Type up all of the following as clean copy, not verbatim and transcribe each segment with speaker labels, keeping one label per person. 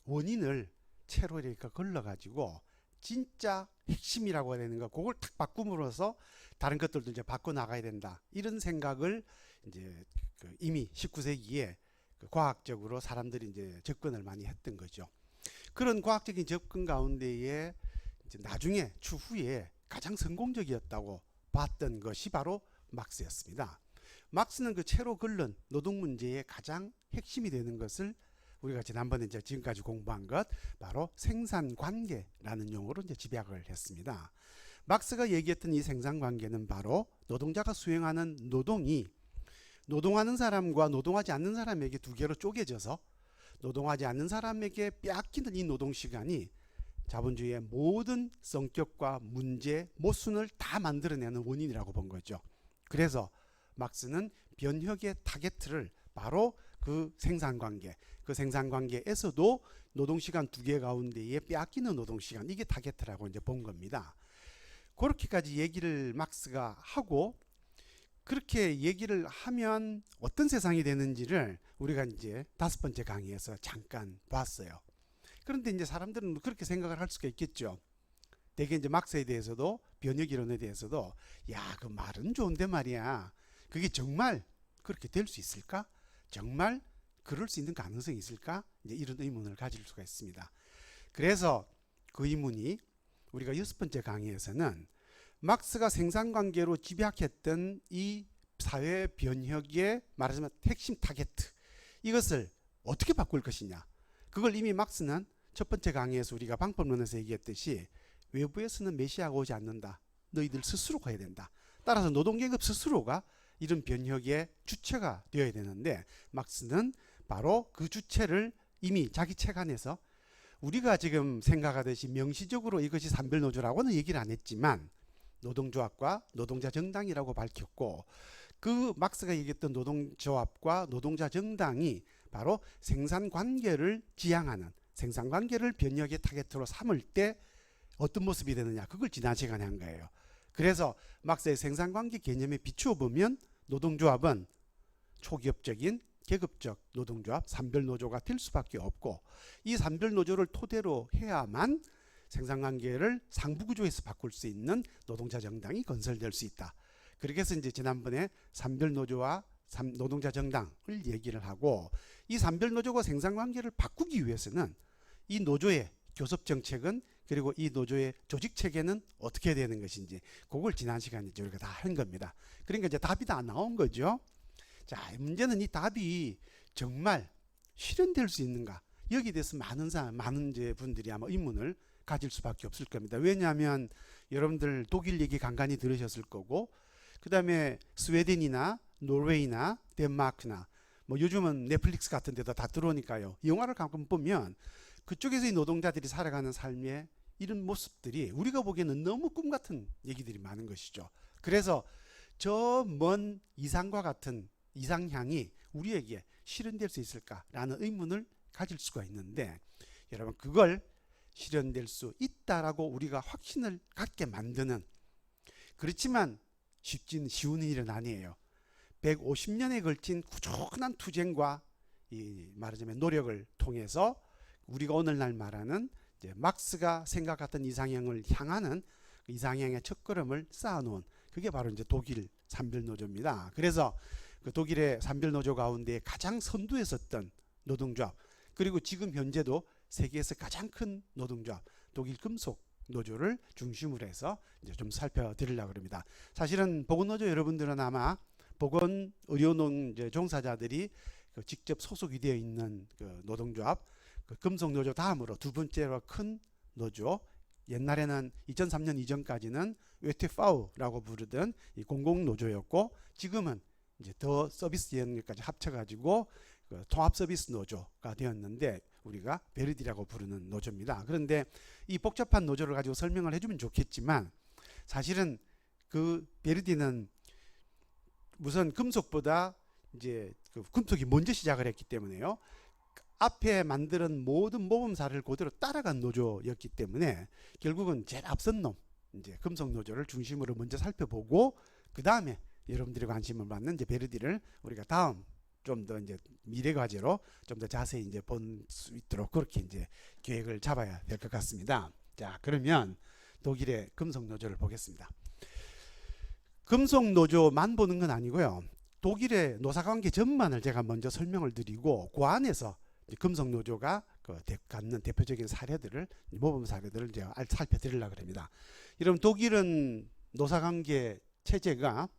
Speaker 1: 원인을 채로 이렇게 걸러가지고 진짜 핵심이라고 해야 되는 거 그걸 탁 바꿈으로써 다른 것들도 이제 바꿔 나가야 된다 이런 생각을 이제 이미 19세기에 과학적으로 사람들이 이제 접근을 많이 했던 거죠. 그런 과학적인 접근 가운데에 이제 나중에 추후에 가장 성공적이었다고 봤던 것이 바로 막스였습니다. 막스는 그 채로 걸른 노동 문제의 가장 핵심이 되는 것을 우리가 지난번에 이제 지금까지 공부한 것 바로 생산관계라는 용어로 이제 집약을 했습니다. 막스가 얘기했던 이 생산관계는 바로 노동자가 수행하는 노동이 노동하는 사람과 노동하지 않는 사람에게 두 개로 쪼개져서 노동하지 않는 사람에게 빼앗기는 이 노동시간이 자본주의의 모든 성격과 문제, 모순을 다 만들어내는 원인이라고 본 거죠. 그래서 막스는 변혁의 타겟을 바로 그 생산관계, 그 생산관계에서도 노동시간 두 개 가운데에 빼앗기는 노동시간, 이게 타겟이라고 이제 본 겁니다. 그렇게까지 얘기를 막스가 하고 그렇게 얘기를 하면 어떤 세상이 되는지를 우리가 이제 5번째 강의에서 잠깐 봤어요. 그런데 이제 사람들은 그렇게 생각을 할 수가 있겠죠. 대개 이제 막스에 대해서도 변혁 이론에 대해서도 야, 그 말은 좋은데 말이야. 그게 정말 그렇게 될 수 있을까? 정말 그럴 수 있는 가능성이 있을까? 이제 이런 의문을 가질 수가 있습니다. 그래서 그 의문이 우리가 6번째 강의에서는 막스가 생산관계로 집약했던 이 사회 변혁의 말하자면 핵심 타겟 이것을 어떻게 바꿀 것이냐. 그걸 이미 막스는 첫 번째 강의에서 우리가 방법론에서 얘기했듯이 외부에서는 메시아가 오지 않는다. 너희들 스스로가 해야 된다. 따라서 노동계급 스스로가 이런 변혁의 주체가 되어야 되는데 막스는 바로 그 주체를 이미 자기 책 안에서 우리가 지금 생각하듯이 명시적으로 이것이 산별노조라고는 얘기를 안 했지만 노동조합과 노동자 정당이라고 밝혔고 그 막스가 얘기했던 노동조합과 노동자 정당이 바로 생산관계를 지향하는 생산관계를 변혁의 타겟으로 삼을 때 어떤 모습이 되느냐 그걸 지난 시간에 한 거예요. 그래서 막스의 생산관계 개념에 비추어 보면 노동조합은 초기업적인 계급적 노동조합 산별노조가 될 수밖에 없고 이 산별노조를 토대로 해야만 생산관계를 상부구조에서 바꿀 수 있는 노동자 정당이 건설될 수 있다. 그렇게 해서 이제 지난번에 산별노조와 노동자 정당을 얘기를 하고 이 산별노조가 생산관계를 바꾸기 위해서는 이 노조의 교섭정책은 그리고 이 노조의 조직체계는 어떻게 되는 것인지 그걸 지난 시간에 우리가 다 한 겁니다. 그러니까 이제 답이 다 나온 거죠. 자, 문제는 이 답이 정말 실현될 수 있는가? 여기에 대해서 많은 이제 분들이 아마 의문을 가질 수밖에 없을 겁니다. 왜냐하면 여러분들 독일 얘기 간간히 들으셨을 거고 그 다음에 스웨덴이나 노르웨이나 덴마크나 뭐 요즘은 넷플릭스 같은 데도 다 들어오니까요. 영화를 가끔 보면 그쪽에서 이 노동자들이 살아가는 삶의 이런 모습들이 우리가 보기에는 너무 꿈 같은 얘기들이 많은 것이죠. 그래서 저 먼 이상과 같은 이상향이 우리에게 실현될 수 있을까라는 의문을 가질 수가 있는데 여러분 그걸 실현될 수 있다라고 우리가 확신을 갖게 만드는 그렇지만 쉬운 일은 아니에요. 150년에 걸친 꾸준한 투쟁과 이 말하자면 노력을 통해서 우리가 오늘날 말하는 이제 막스가 생각했던 이상향을 향하는 이상향의 첫걸음을 쌓아놓은 그게 바로 이제 독일 산별노조입니다. 그래서 그 독일의 산별노조 가운데 가장 선두에 섰던 노동조합 그리고 지금 현재도 세계에서 가장 큰 노동조합 독일 금속 노조를 중심으로 해서 이제 좀 살펴드리려고 합니다. 사실은 보건노조 여러분들은 아마 보건 의료농 종사자들이 그 직접 소속이 되어 있는 그 노동조합 그 금속노조 다음으로 두 번째로 큰 노조 옛날에는 2003년 이전까지는 웨테파우라고 부르던 이 공공노조였고 지금은 이제 더 서비스 영역까지 합쳐가지고 그 통합서비스 노조가 되었는데 우리가 베르디라고 부르는 노조입니다. 그런데 이 복잡한 노조를 가지고 설명을 해주면 좋겠지만 사실은 그 베르디는 우선 금속보다 이제 그 금속이 먼저 시작을 했기 때문에요. 앞에 만드는 모든 모범사를 그대로 따라간 노조였기 때문에 결국은 제일 앞선 놈 이제 금속 노조를 중심으로 먼저 살펴보고 그 다음에 여러분들이 관심을 받는 이제 베르디를 우리가 다음 좀 더 이제 미래 과제로 좀 더 자세히 이제 본 수 있도록 그렇게 이제 계획을 잡아야 될 것 같습니다. 자, 그러면 독일의 금속 노조를 보겠습니다. 금속 노조만 보는 건 아니고요. 독일의 노사관계 전반을 제가 먼저 설명을 드리고 그 안에서 금속 노조가 갖는 대표적인 사례들을 모범 사례들을 제가 살펴드리려고 합니다. 여러분, 독일은 노사관계 체제가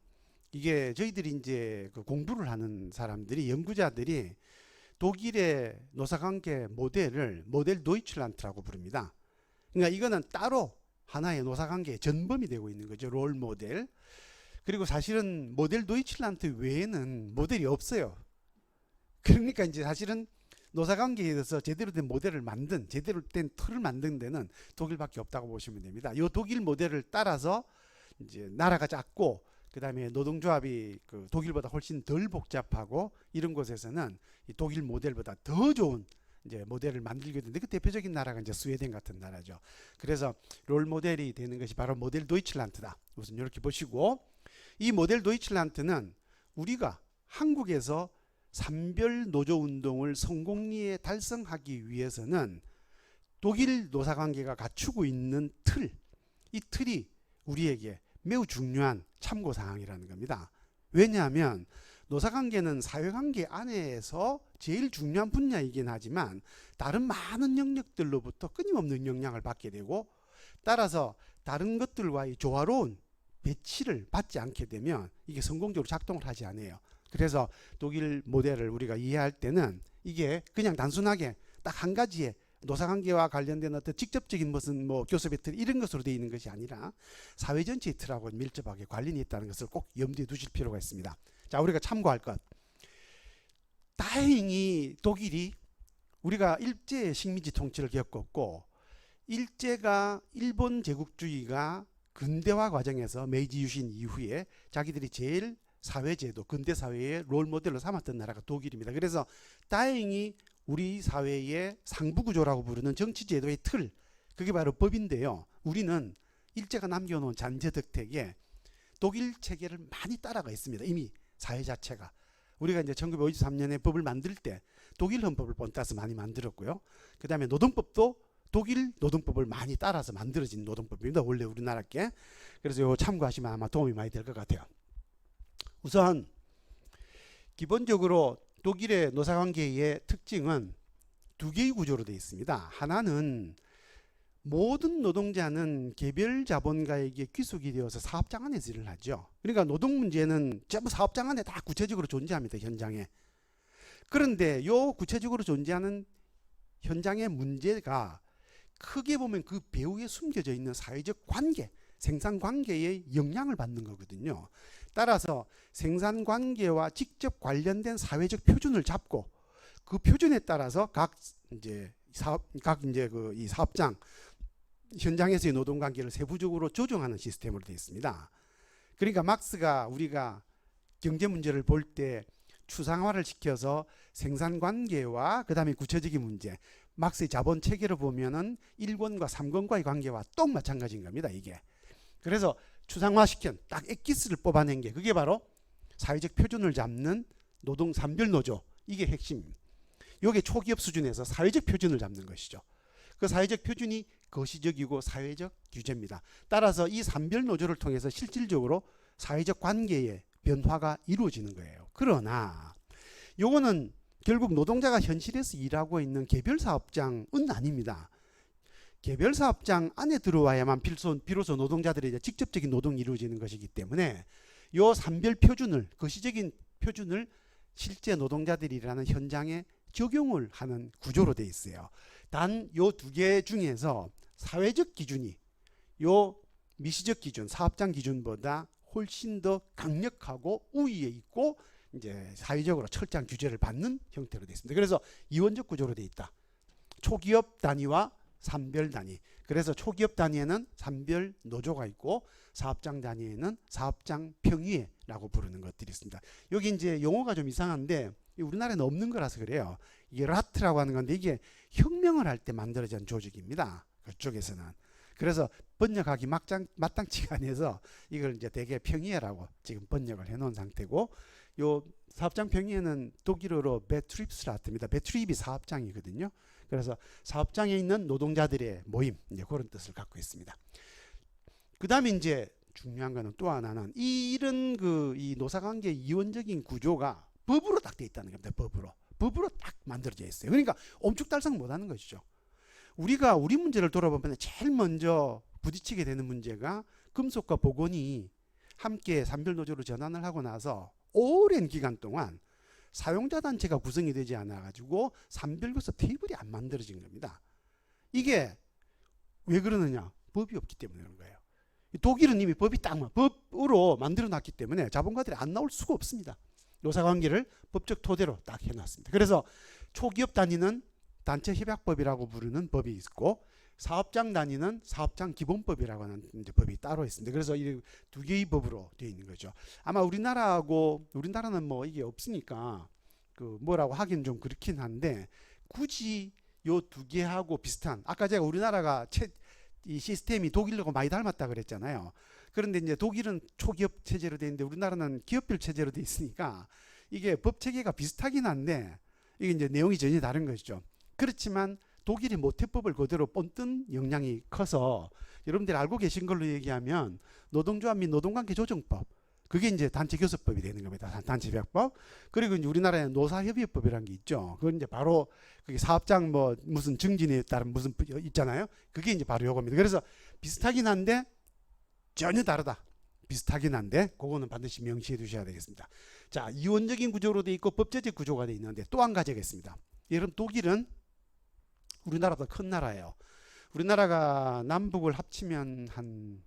Speaker 1: 이게 저희들이 이제 공부를 하는 사람들이 연구자들이 독일의 노사관계 모델을 모델 도이칠란트라고 부릅니다. 그러니까 이거는 따로 하나의 노사관계의 전범이 되고 있는 거죠. 롤 모델. 그리고 사실은 모델 도이칠란트 외에는 모델이 없어요. 그러니까 이제 사실은 노사관계에 대해서 제대로 된 모델을 만든, 제대로 된 틀을 만든 데는 독일밖에 없다고 보시면 됩니다. 이 독일 모델을 따라서 이제 나라가 작고 그 다음에 노동조합이 독일보다 훨씬 덜 복잡하고 이런 곳에서는 이 독일 모델보다 더 좋은 이제 모델을 만들게 되는데 그 대표적인 나라가 이제 스웨덴 같은 나라죠. 그래서 롤 모델이 되는 것이 바로 모델 도이칠란트다. 우선 이렇게 보시고, 이 모델 도이칠란트는 우리가 한국에서 산별 노조 운동을 성공리에 달성하기 위해서는 독일 노사관계가 갖추고 있는 틀, 이 틀이 우리에게 매우 중요한 참고사항이라는 겁니다. 왜냐하면 노사관계는 사회관계 안에서 제일 중요한 분야이긴 하지만 다른 많은 영역들로부터 끊임없는 영향을 받게 되고, 따라서 다른 것들과의 조화로운 배치를 받지 않게 되면 이게 성공적으로 작동을 하지 않아요. 그래서 독일 모델을 우리가 이해할 때는 이게 그냥 단순하게 딱 한 가지의 노사관계와 관련된 어떤 직접적인 무슨 교섭의 틀 이런 것으로 되어 있는 것이 아니라 사회 전체의 틀하고 밀접하게 관련이 있다는 것을 꼭 염두에 두실 필요가 있습니다. 자, 우리가 참고할 것. 다행히 독일이 우리가 일제 식민지 통치를 겪었고 일제가 일본 제국주의가 근대화 과정에서 메이지 유신 이후에 자기들이 제일 사회제도 근대사회의 롤모델로 삼았던 나라가 독일입니다. 그래서 다행히 우리 사회의 상부구조라고 부르는 정치제도의 틀, 그게 바로 법인데요. 우리는 일제가 남겨놓은 잔재덕택에 독일 체계를 많이 따라가 있습니다. 이미 사회 자체가. 우리가 이제 1953년에 법을 만들 때 독일 헌법을 본따서 많이 만들었고요. 그 다음에 노동법도 독일 노동법을 많이 따라서 만들어진 노동법입니다. 원래 우리나라 게. 그래서 이거 참고하시면 아마 도움이 많이 될 것 같아요. 우선 기본적으로 독일의 노사관계의 특징은 두 개의 구조로 되어 있습니다. 하나는 모든 노동자는 개별 자본가에게 귀속이 되어서 사업장 안에서 일을 하죠. 그러니까 노동 문제는 전부 사업장 안에 다 구체적으로 존재합니다. 현장에. 그런데 요 구체적으로 존재하는 현장의 문제가 크게 보면 그 배후에 숨겨져 있는 사회적 관계, 생산관계에 영향을 받는 거거든요. 따라서 생산관계와 직접 관련된 사회적 표준을 잡고 그 표준에 따라서 이 사업장 현장에서의 노동관계를 세부적으로 조정하는 시스템으로 되어 있습니다. 그러니까 막스가 우리가 경제 문제를 볼 때 추상화를 시켜서 생산관계와 그 다음에 구체적인 문제, 막스의 자본 체계를 보면은 1권과 3권과의 관계와 똑 마찬가지인 겁니다. 이게. 그래서 추상화시킨 딱 엑기스를 뽑아낸 게 그게 바로 사회적 표준을 잡는 노동 산별 노조, 이게 핵심입니다. 이게 초기업 수준에서 사회적 표준을 잡는 것이죠. 그 사회적 표준이 거시적이고 사회적 규제입니다. 따라서 이 산별 노조를 통해서 실질적으로 사회적 관계의 변화가 이루어지는 거예요. 그러나 요거는 결국 노동자가 현실에서 일하고 있는 개별 사업장은 아닙니다. 개별 사업장 안에 들어와야만 비로소 노동자들의 이제 직접적인 노동이 이루어지는 것이기 때문에 요 산별 표준을, 거시적인 표준을 실제 노동자들이라는 현장에 적용을 하는 구조로 되어 있어요. 단 요 두 개 중에서 사회적 기준이 요 미시적 기준, 사업장 기준보다 훨씬 더 강력하고 우위에 있고 이제 사회적으로 철저한 규제를 받는 형태로 되어 있습니다. 그래서 이원적 구조로 되어 있다. 초기업 단위와 산별 단위. 그래서 초기업 단위에는 산별 노조가 있고 사업장 단위에는 사업장 평의회라고 부르는 것들이 있습니다. 여기 이제 용어가 좀 이상한데 우리나라에는 없는 거라서 그래요. 이게 라트라고 하는 건데 이게 혁명을 할 때 만들어진 조직입니다. 그쪽에서는. 그래서 번역하기 마땅치가 않아서 이걸 이제 대개 평의회라고 지금 번역을 해놓은 상태고, 요 사업장 병행에는 독일어로 베트립스라트입니다. 베트립이 사업장이거든요. 그래서 사업장에 있는 노동자들의 모임, 이제 그런 뜻을 갖고 있습니다. 그 다음에 이제 중요한 거는 또 하나는 이런 이 노사관계 이원적인 구조가 법으로 딱 돼 있다는 겁니다. 법으로 딱 만들어져 있어요. 그러니까 옴쭉달싹 못하는 것이죠. 우리가 우리 문제를 돌아보면 제일 먼저 부딪히게 되는 문제가 금속과 복원이 함께 산별노조로 전환을 하고 나서 오랜 기간 동안 사용자 단체가 구성이 되지 않아 가지고 산별교섭 테이블이 안 만들어진 겁니다. 이게 왜 그러느냐? 법이 없기 때문에 그런 거예요. 독일은 이미 법이 딱 법으로 만들어 놨기 때문에 자본가들이 안 나올 수가 없습니다. 노사관계를 법적 토대로 딱 해놨습니다. 그래서 초기업 단위는 단체협약법이라고 부르는 법이 있고, 사업장 단위는 사업장 기본법이라고 하는 이제 법이 따로 있습니다. 그래서 이 두 개의 법으로 되어 있는 거죠. 아마 우리나라는 뭐 이게 없으니까 그 뭐라고 하긴 좀 그렇긴 한데, 굳이 요 두 개하고 비슷한, 아까 제가 우리나라가 이 시스템이 독일하고 많이 닮았다 그랬잖아요. 그런데 이제 독일은 초기업 체제로 되어 있는데 우리나라는 기업별 체제로 되어 있으니까 이게 법 체계가 비슷하긴 한데 이게 이제 내용이 전혀 다른 것이죠. 그렇지만 독일이 모태법을 그대로 본뜬 영향이 커서, 여러분들이 알고 계신 걸로 얘기하면 노동조합 및 노동관계 조정법, 그게 이제 단체교섭법이 되는 겁니다. 단체협약법. 그리고 이제 우리나라에 노사협의법이라는 게 있죠. 그건 이제 바로 그게 사업장 뭐 무슨 증진에 따른 무슨 있잖아요. 그게 이제 바로 요겁니다. 그래서 비슷하긴 한데 전혀 다르다. 비슷하긴 한데 그거는 반드시 명시해 두셔야 되겠습니다. 자, 이원적인 구조로 돼 있고 법제적 구조가 돼 있는데 또 한 가지가 있습니다. 여러분, 독일은 우리나라보다 큰 나라예요. 우리나라가 남북을 합치면 한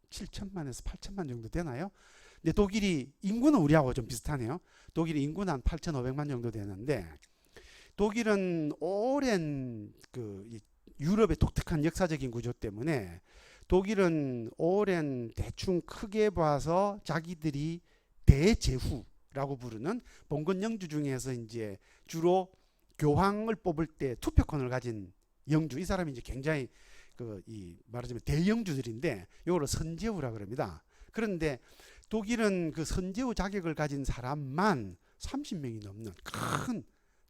Speaker 1: 7천만에서 8천만 정도 되나요? 근데 독일이 인구는 우리하고 좀 비슷하네요. 독일이 인구는 한 8,500만 정도 되는데, 독일은 오랜 유럽의 독특한 역사적인 구조 때문에 독일은 오랜 대충 크게 봐서 자기들이 대제후라고 부르는 봉건 영주 중에서 이제 주로 교황을 뽑을 때 투표권을 가진 영주, 이 사람이 이제 굉장히 말하자면 대영주들인데 이거를 선제후라 그럽니다. 그런데 독일은 그 선제후 자격을 가진 사람만 30명이 넘는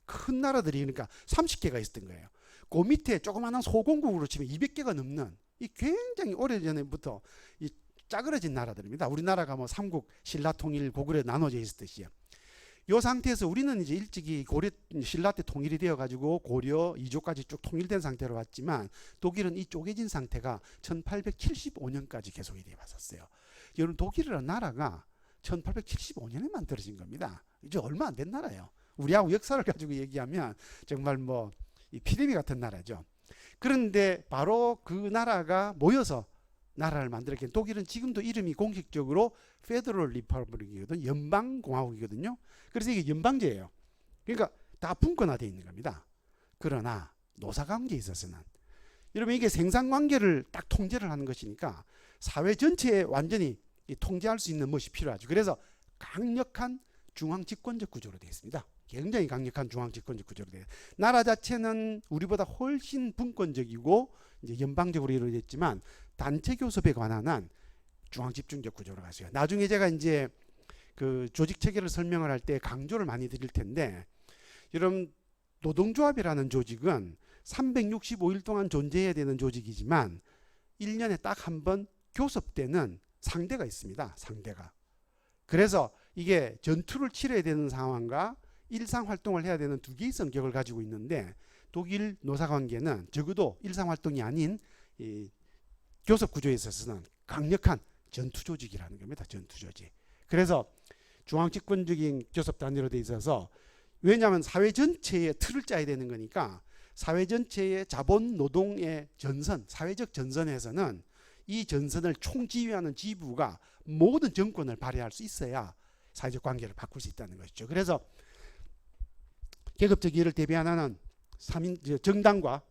Speaker 1: 큰 나라들이, 그러니까 30개가 있었던 거예요. 그 밑에 조그마한 소공국으로 치면 200개가 넘는 이 굉장히 오래전부터 이 짜그러진 나라들입니다. 우리나라가 뭐 삼국 신라 통일 고구려 나눠져 있었듯이요. 이 상태에서 우리는 이제 일찍이 고려 신라 때 통일이 되어 가지고 고려 이조까지 쭉 통일된 상태로 왔지만, 독일은 이 쪼개진 상태가 1875년까지 계속이 되어 왔었어요. 여러분, 독일이라는 나라가 1875년에 만들어진 겁니다. 이제 얼마 안 된 나라예요. 우리하고 역사를 가지고 얘기하면 정말 뭐 이 피레미 같은 나라죠. 그런데 바로 그 나라가 모여서 나라를 만들었기 때문에 독일은 지금도 이름이 공식적으로 페더럴 리퍼블릭이거든요. 연방공화국이거든요. 그래서 이게 연방제예요. 그러니까 다 분권화되어 있는 겁니다. 그러나 노사관계에 있어서는, 여러분, 이게 생산관계를 딱 통제를 하는 것이니까 사회 전체에 완전히 통제할 수 있는 것이 필요하죠. 그래서 강력한 중앙집권적 구조로 되어 있습니다. 굉장히 강력한 중앙집권적 구조로 되어 있어요. 나라 자체는 우리보다 훨씬 분권적이고 이제 연방적으로 이루어져 있지만 단체 교섭에 관한 한 중앙집중적 구조로 가세요. 나중에 제가 이제 그 조직 체계를 설명을 할 때 강조를 많이 드릴 텐데, 여러분, 노동조합이라는 조직은 365일 동안 존재해야 되는 조직이지만 1년에 딱 한 번 교섭되는 상대가 있습니다. 상대가. 그래서 이게 전투를 치러야 되는 상황과 일상활동을 해야 되는 두 개의 성격을 가지고 있는데, 독일 노사관계는 적어도 일상활동이 아닌 이 교섭 구조에 있어서는 강력한 전투조직이라는 겁니다. 전투조직. 그래서 중앙집권적인 교섭 단위로 돼 있어서, 왜냐하면 사회 전체의 틀을 짜야 되는 거니까 사회 전체의 자본 노동의 전선, 사회적 전선에서는 이 전선을 총지휘하는 지부가 모든 정권을 발휘할 수 있어야 사회적 관계를 바꿀 수 있다는 것이죠. 그래서 계급적 이해를 대비하는 정당과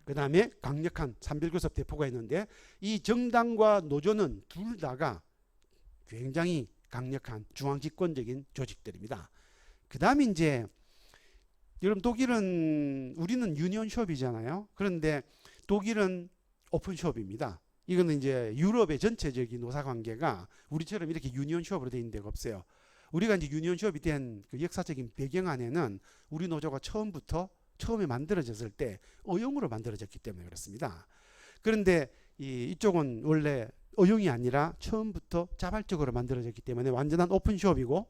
Speaker 1: 그 다음에 강력한 산별교섭 대표가 있는데, 이 정당과 노조는 둘 다가 굉장히 강력한 중앙집권적인 조직들입니다. 그 다음에 이제 여러분, 우리는 유니온숍이잖아요. 그런데 독일은 오픈숍입니다. 이거는 이제 유럽의 전체적인 노사관계가 우리처럼 이렇게 유니온숍으로 되어 있는 데가 없어요. 우리가 이제 유니온시업이 된 그 역사적인 배경 안에는 우리 노조가 처음에 만들어졌을 때 어용으로 만들어졌기 때문에 그렇습니다. 그런데 이쪽은 원래 어용이 아니라 처음부터 자발적으로 만들어졌기 때문에 완전한 오픈숍이고,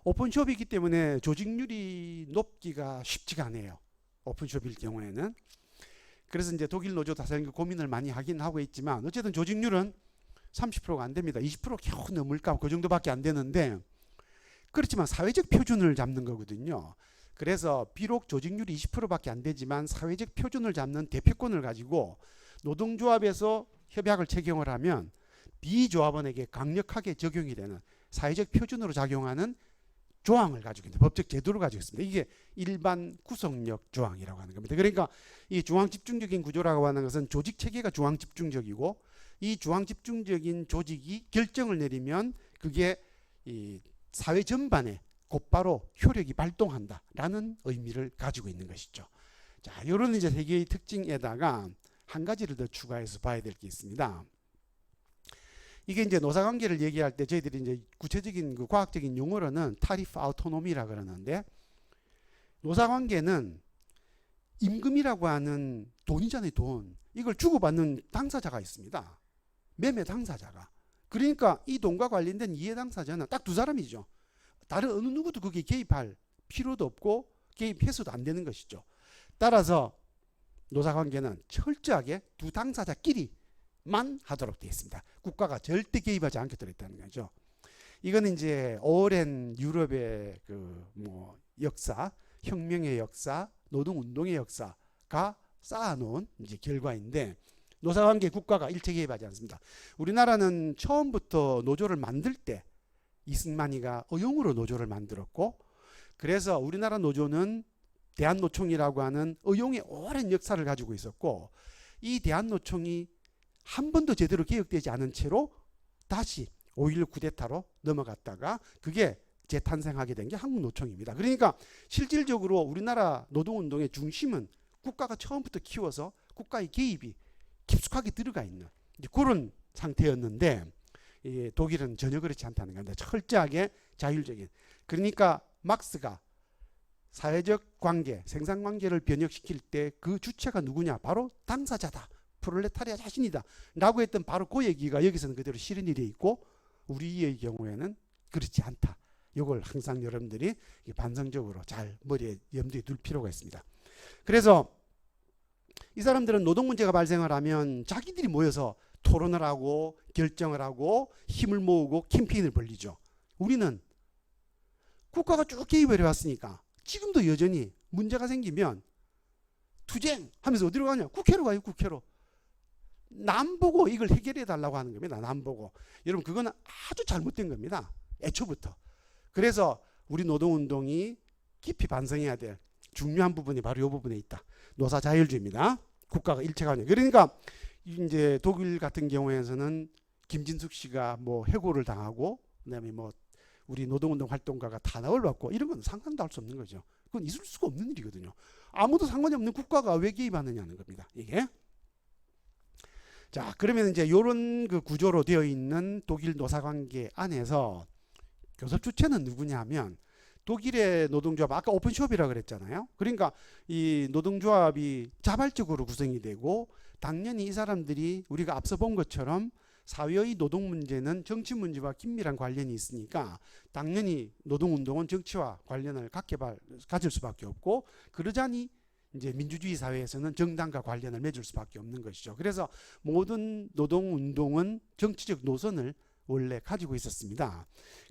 Speaker 1: 오픈숍이기 때문에 조직률이 높기가 쉽지가 않아요. 오픈숍일 경우에는. 그래서 이제 독일 노조 다수결 고민을 많이 하긴 하고 있지만 어쨌든 조직률은 30%가 안 됩니다. 20% 겨우 넘을까 그 정도밖에 안 되는데, 그렇지만 사회적 표준을 잡는 거거든요. 그래서 비록 조직률이 20%밖에 안 되지만 사회적 표준을 잡는 대표권을 가지고 노동조합에서 협약을 체결을 하면 비조합원에게 강력하게 적용이 되는 사회적 표준으로 작용하는 조항을 가지고 있는 법적 제도를 가지고 있습니다. 이게 일반 구속력 조항이라고 하는 겁니다. 그러니까 이 중앙집중적인 구조라고 하는 것은 조직 체계가 중앙집중적이고, 이 중앙집중적인 조직이 결정을 내리면 그게 이 사회 전반에 곧바로 효력이 발동한다라는 의미를 가지고 있는 것이죠. 자, 이런 이제 세 개의 특징에다가 한 가지를 더 추가해서 봐야 될 게 있습니다. 이게 이제 노사관계를 얘기할 때 저희들이 이제 구체적인 그 과학적인 용어로는 타리프 아우토노미라 그러는데, 노사관계는 임금이라고 하는 돈이잖아요, 돈. 이걸 주고받는 당사자가 있습니다. 매매 당사자가. 그러니까 이 돈과 관련된 이해 당사자는 딱 두 사람이죠. 다른 어느 누구도 거기에 개입할 필요도 없고 개입해서도 안 되는 것이죠. 따라서 노사관계는 철저하게 두 당사자끼리만 하도록 되어 있습니다. 국가가 절대 개입하지 않게 되어 있다는 거죠. 이거는 이제 오랜 유럽의 그 뭐 역사, 혁명의 역사, 노동운동의 역사가 쌓아놓은 이제 결과인데, 노사관계 국가가 일체 개입하지 않습니다. 우리나라는 처음부터 노조를 만들 때 이승만이가 어용으로 노조를 만들었고, 그래서 우리나라 노조는 대한노총이라고 하는 어용의 오랜 역사를 가지고 있었고, 이 대한노총이 한 번도 제대로 개혁되지 않은 채로 다시 5.16 쿠데타로 넘어갔다가 그게 재탄생하게 된 게 한국노총입니다. 그러니까 실질적으로 우리나라 노동운동의 중심은 국가가 처음부터 키워서 국가의 개입이 깊숙하게 들어가 있는 그런 상태였는데, 독일은 전혀 그렇지 않다는 겁니다. 철저하게 자율적인. 그러니까 막스가 사회적 관계, 생산관계를 변혁시킬 때 그 주체가 누구냐? 바로 당사자다. 프롤레타리아 자신이다. 라고 했던 바로 그 얘기가 여기서는 그대로 실현이 되어 있고, 우리의 경우에는 그렇지 않다. 이걸 항상 여러분들이 반성적으로 잘 머리에 염두에 둘 필요가 있습니다. 그래서 이 사람들은 노동 문제가 발생을 하면 자기들이 모여서 토론을 하고 결정을 하고 힘을 모으고 캠페인을 벌리죠. 우리는 국가가 쭉 개입을 해왔으니까 지금도 여전히 문제가 생기면 투쟁 하면서 어디로 가냐? 국회로 가요. 국회로. 남 보고 이걸 해결해 달라고 하는 겁니다. 남 보고. 여러분, 그거는 아주 잘못된 겁니다. 애초부터. 그래서 우리 노동운동이 깊이 반성해야 될 중요한 부분이 바로 이 부분에 있다. 노사 자율주의입니다. 국가가 일체가 아니에요. 그러니까 이제 독일 같은 경우에서는 김진숙 씨가 뭐 해고를 당하고, 그다음에 뭐 우리 노동운동 활동가가 탄압을 받고, 이런 건 상상도 할 수 없는 거죠. 그건 있을 수가 없는 일이거든요. 아무도 상관이 없는 국가가 왜 개입하느냐는 겁니다. 이게. 자, 그러면 이제 이런 그 구조로 되어 있는 독일 노사관계 안에서 교섭 주체는 누구냐면, 독일의 노동조합, 아까 오픈숍이라 그랬잖아요. 그러니까 이 노동조합이 자발적으로 구성이 되고, 당연히 이 사람들이 우리가 앞서 본 것처럼 사회의 노동 문제는 정치 문제와 긴밀한 관련이 있으니까 당연히 노동운동은 정치와 관련을 가질 수밖에 없고, 그러자니 이제 민주주의 사회에서는 정당과 관련을 맺을 수밖에 없는 것이죠. 그래서 모든 노동운동은 정치적 노선을 원래 가지고 있었습니다.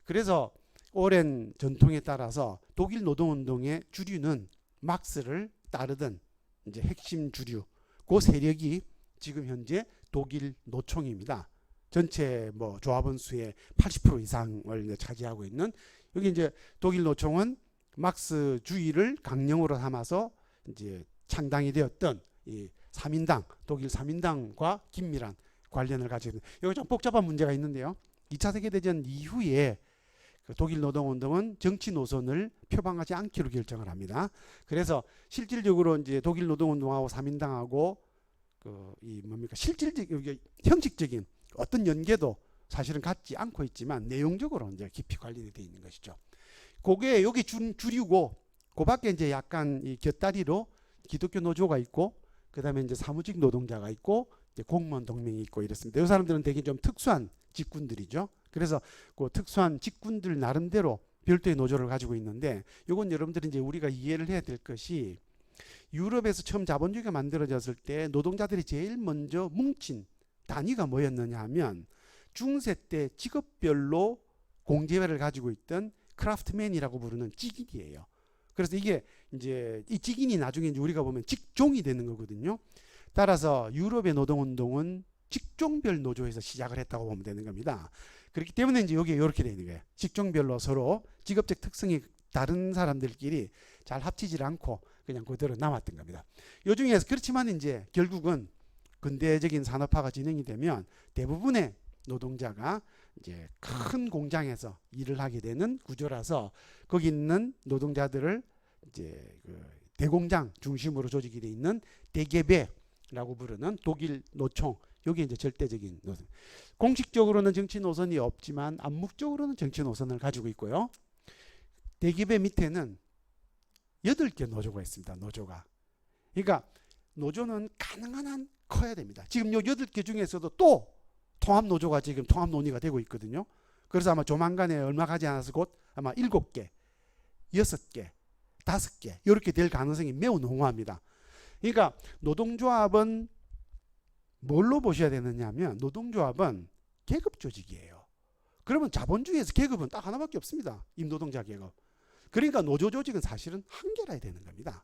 Speaker 1: 그래서 오랜 전통에 따라서 독일 노동운동의 주류는 막스를 따르던 이제 핵심 주류, 그 세력이 지금 현재 독일 노총입니다. 전체 뭐 조합원 수의 80% 이상을 차지하고 있는, 여기 이제 독일 노총은 막스주의를 강령으로 삼아서 이제 창당이 되었던 이 3인당, 독일 3인당과 긴밀한 관련을 가지고 있는, 여기 좀 복잡한 문제가 있는데요. 2차 세계대전 이후에 그 독일 노동운동은 정치 노선을 표방하지 않기로 결정을 합니다. 그래서 실질적으로 이제 독일 노동운동하고 3인당하고 그 이 뭡니까 실질적 형식적인 어떤 연계도 사실은 갖지 않고 있지만 내용적으로 이제 깊이 관련이 되어 있는 것이죠. 그게 여기 줄이고 그 밖에 이제 약간 이 곁다리로 기독교 노조가 있고 그다음에 이제 사무직 노동자가 있고 이제 공무원 동맹이 있고 이렇습니다. 이 사람들은 되게 좀 특수한 직군들이죠. 그래서 그 특수한 직군들 나름대로 별도의 노조를 가지고 있는데 이건 여러분들이 이제 우리가 이해를 해야 될 것이 유럽에서 처음 자본주의가 만들어졌을 때 노동자들이 제일 먼저 뭉친 단위가 뭐였느냐 하면 중세 때 직업별로 공제회를 가지고 있던 크라프트맨이라고 부르는 직인이에요. 그래서 이게 이제 이 직인이 나중에 이제 우리가 보면 직종이 되는 거거든요. 따라서 유럽의 노동운동은 직종별 노조에서 시작을 했다고 보면 되는 겁니다. 그렇기 때문에 이제 여기에 이렇게 되어 있는 거예요. 직종별로 서로 직업적 특성이 다른 사람들끼리 잘 합치질 않고 그냥 그대로 남았던 겁니다. 요 중에서 그렇지만 이제 결국은 근대적인 산업화가 진행이 되면 대부분의 노동자가 이제 큰 공장에서 일을 하게 되는 구조라서 거기 있는 노동자들을 이제 그 대공장 중심으로 조직이 되어 있는 대개배라고 부르는 독일 노총, 여기 이제 절대적인 노선. 공식적으로는 정치 노선이 없지만 암묵적으로는 정치 노선을 가지고 있고요. 대개배 밑에는 8개 노조가 있습니다. 노조가. 그러니까 노조는 가능한 한 커야 됩니다. 지금 요 8개 중에서도 또 통합 노조가 지금 통합 논의가 되고 있거든요. 그래서 아마 조만간에 얼마 가지 않아서 곧 아마 7개, 6개, 5개 이렇게 될 가능성이 매우 농후합니다. 그러니까 노동조합은 뭘로 보셔야 되느냐 하면 노동조합은 계급 조직이에요. 그러면 자본주의에서 계급은 딱 하나밖에 없습니다. 임노동자 계급. 그러니까 노조 조직은 사실은 한계라 되는 겁니다.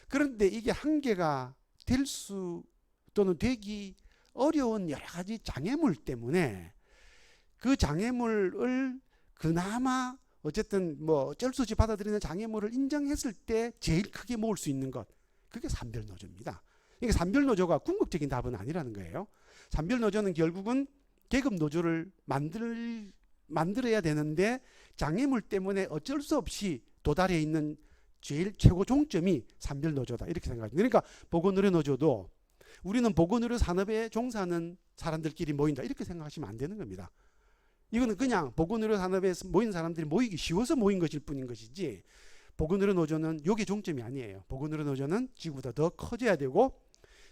Speaker 1: 그런데 이게 한계가 될 수 또는 되기 어려운 여러 가지 장애물 때문에 그 장애물을 그나마 어쨌든 뭐 어쩔 수 없이 받아들이는 장애물을 인정했을 때 제일 크게 모을 수 있는 것, 그게 산별노조입니다. 그러니까 산별노조가 궁극적인 답은 아니라는 거예요. 산별노조는 결국은 계급노조를 만들어야 되는데 장애물 때문에 어쩔 수 없이 도달해 있는 제일 최고 종점이 산별노조다 이렇게 생각합니다. 그러니까 보건의료노조도 우리는 보건의료 산업에 종사하는 사람들끼리 모인다 이렇게 생각하시면 안 되는 겁니다. 이거는 그냥 보건의료 산업에 모인 사람들이 모이기 쉬워서 모인 것일 뿐인 것이지 보건의료 노조는 이게 종점이 아니에요. 보건의료 노조는 지금보다 더 커져야 되고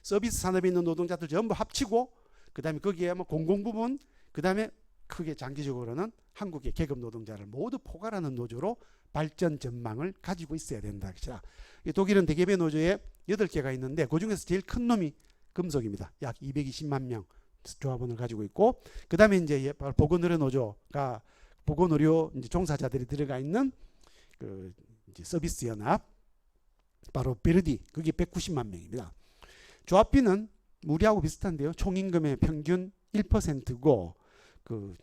Speaker 1: 서비스 산업에 있는 노동자들 전부 합치고 그 다음에 거기에 뭐 공공부문 그 다음에 크게 장기적으로는 한국의 계급 노동자를 모두 포괄하는 노조로 발전 전망을 가지고 있어야 된다. 독일은 대개배 노조에 8개가 있는데 그 중에서 제일 큰 놈이 금속입니다. 약 220만 명 조합원을 가지고 있고 그 다음에 이제 보건의료 노조가 보건의료 이제 종사자들이 들어가 있는 그 이제 서비스 연합 바로 베르디 그게 190만 명입니다. 조합비는 우리하고 비슷한데요. 총임금의 평균 1%고 그